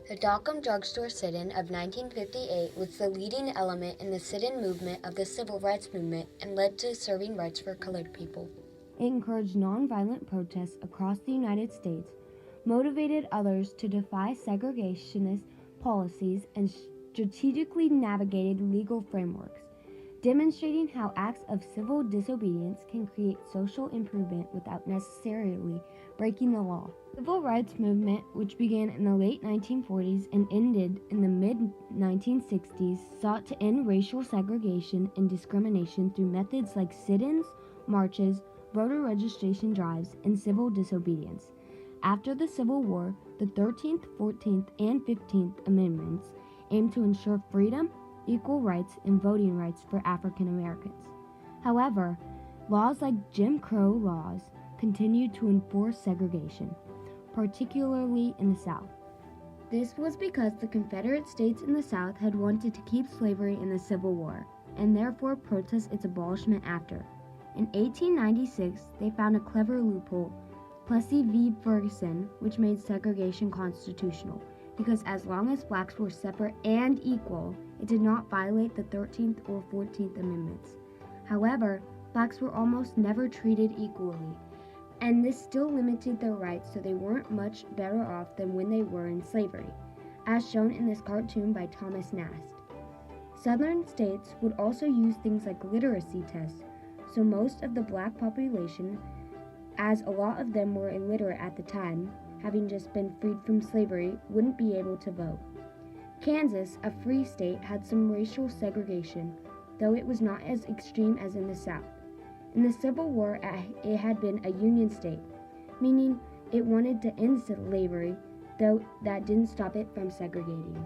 The Dockum Drugstore Sit-in of 1958 was the leading element in the sit-in movement of the Civil Rights Movement and led to serving rights for colored people. It encouraged nonviolent protests across the United States, motivated others to defy segregationist policies, and strategically navigated legal frameworks, demonstrating how acts of civil disobedience can create social improvement without necessarily breaking the law. The Civil Rights Movement, which began in the late 1940s and ended in the mid-1960s, sought to end racial segregation and discrimination through methods like sit-ins, marches, voter registration drives, and civil disobedience. After the Civil War, the 13th, 14th, and 15th Amendments aimed to ensure freedom, equal rights, and voting rights for African Americans. However, laws like Jim Crow laws continued to enforce segregation, particularly in the South. This was because the Confederate States in the South had wanted to keep slavery in the Civil War, and therefore protest its abolishment after. In 1896, they found a clever loophole, Plessy v. Ferguson, which made segregation constitutional, because as long as blacks were separate and equal, it did not violate the 13th or 14th Amendments. However, blacks were almost never treated equally, and this still limited their rights, so they weren't much better off than when they were in slavery, as shown in this cartoon by Thomas Nast. Southern states would also use things like literacy tests, so most of the black population, as a lot of them were illiterate at the time, having just been freed from slavery, wouldn't be able to vote. Kansas, a free state, had some racial segregation, though it was not as extreme as in the South. In the Civil War, it had been a Union state, meaning it wanted to end slavery, though that didn't stop it from segregating.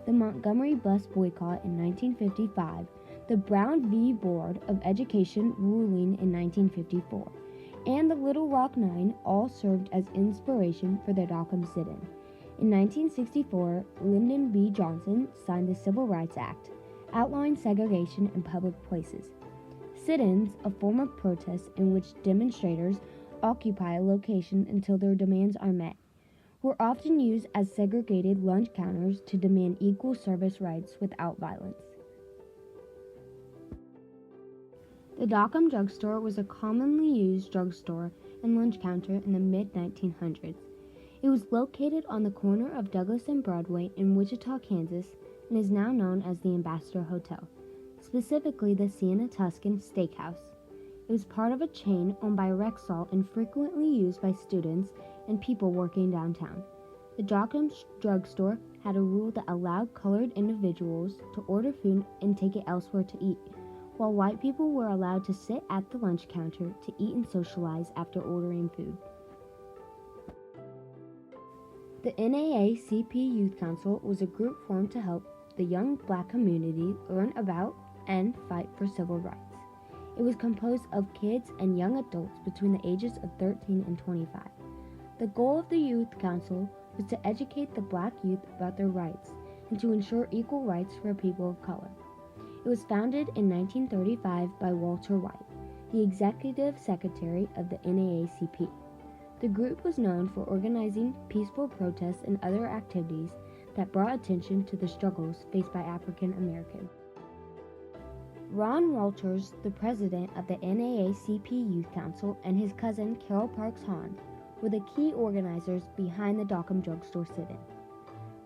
The Montgomery bus boycott in 1955, the Brown v. Board of Education ruling in 1954, and the Little Rock Nine all served as inspiration for the Dockum sit-in. In 1964, Lyndon B. Johnson signed the Civil Rights Act, outlawing segregation in public places. Sit-ins, a form of protest in which demonstrators occupy a location until their demands are met, were often used as segregated lunch counters to demand equal service rights without violence. The Dockum Drugstore was a commonly used drugstore and lunch counter in the mid-1900s. It was located on the corner of Douglas and Broadway in Wichita, Kansas, and is now known as the Ambassador Hotel, specifically the Sienna Tuscan Steakhouse. It was part of a chain owned by Rexall and frequently used by students and people working downtown. The Dockum Drugstore had a rule that allowed colored individuals to order food and take it elsewhere to eat, while white people were allowed to sit at the lunch counter to eat and socialize after ordering food. The NAACP Youth Council was a group formed to help the young black community learn about and fight for civil rights. It was composed of kids and young adults between the ages of 13 and 25. The goal of the Youth Council was to educate the black youth about their rights and to ensure equal rights for people of color. It was founded in 1935 by Walter White, the executive secretary of the NAACP. The group was known for organizing peaceful protests and other activities that brought attention to the struggles faced by African Americans. Ron Walters, the president of the NAACP Youth Council, and his cousin Carol Parks Hahn were the key organizers behind the Dockum Drugstore Sit-in.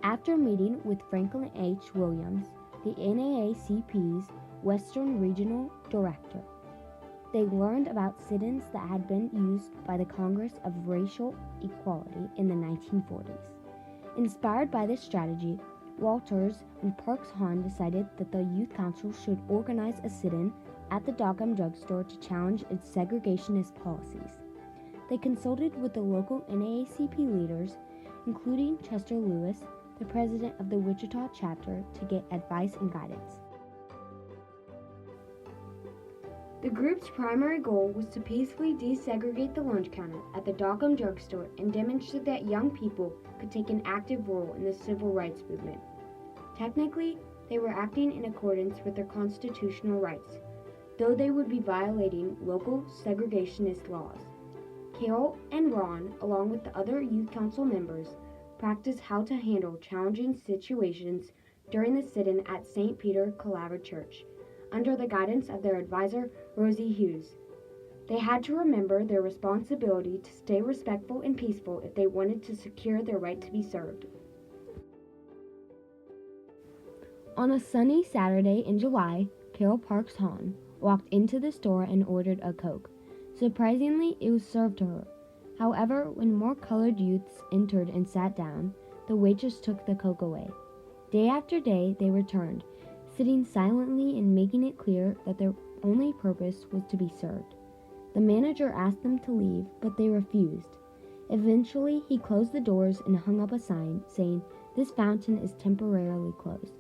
After meeting with Franklin H. Williams, the NAACP's Western Regional Director, they learned about sit-ins that had been used by the Congress of Racial Equality in the 1940s. Inspired by this strategy, Walters and Parks Hahn decided that the Youth Council should organize a sit-in at the Dockum Drugstore to challenge its segregationist policies. They consulted with the local NAACP leaders, including Chester Lewis, the president of the Wichita chapter, to get advice and guidance. The group's primary goal was to peacefully desegregate the lunch counter at the Dockum Drugstore and demonstrate that young people could take an active role in the civil rights movement. Technically, they were acting in accordance with their constitutional rights, though they would be violating local segregationist laws. Carol and Ron, along with the other youth council members, practiced how to handle challenging situations during the sit-in at St. Peter Collaborative Church, under the guidance of their advisor, Rosie Hughes. They had to remember their responsibility to stay respectful and peaceful if they wanted to secure their right to be served. On a sunny Saturday in July, Carol Parks Hahn walked into the store and ordered a Coke. Surprisingly, it was served to her. However, when more colored youths entered and sat down, the waitress took the Coke away. Day after day, they returned, sitting silently and making it clear that their only purpose was to be served. The manager asked them to leave, but they refused. Eventually, he closed the doors and hung up a sign saying, "This fountain is temporarily closed."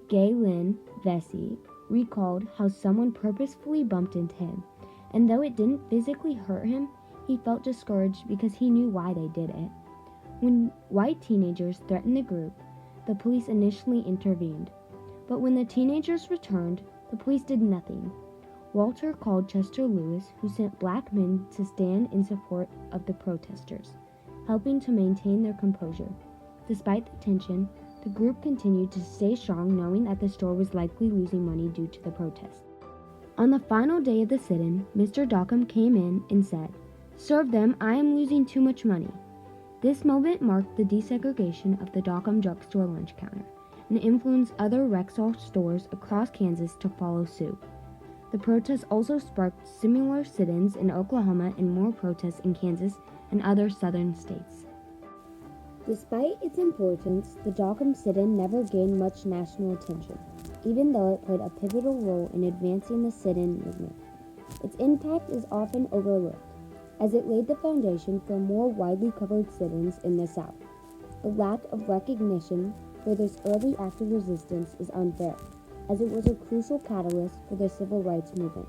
Galen Vesey recalled how someone purposefully bumped into him, and though it didn't physically hurt him, he felt discouraged because he knew why they did it. When white teenagers threatened the group, the police initially intervened. But when the teenagers returned, the police did nothing. Walter called Chester Lewis, who sent black men to stand in support of the protesters, helping to maintain their composure. Despite the tension, the group continued to stay strong, knowing that the store was likely losing money due to the protest. On the final day of the sit-in, Mr. Dockum came in and said, "Serve them, I am losing too much money." This moment marked the desegregation of the Dockum Drugstore lunch counter and influenced other Rexall stores across Kansas to follow suit. The protest also sparked similar sit-ins in Oklahoma and more protests in Kansas and other southern states. Despite its importance, the Dockum sit-in never gained much national attention, even though it played a pivotal role in advancing the sit-in movement. Its impact is often overlooked, as it laid the foundation for more widely covered sit-ins in the South. The lack of recognition for this early act of resistance is unfair, as it was a crucial catalyst for the civil rights movement,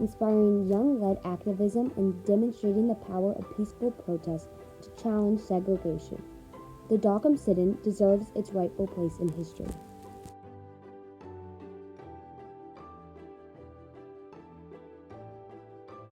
inspiring young-led activism and demonstrating the power of peaceful protest to challenge segregation. The Dockum sit-in deserves its rightful place in history.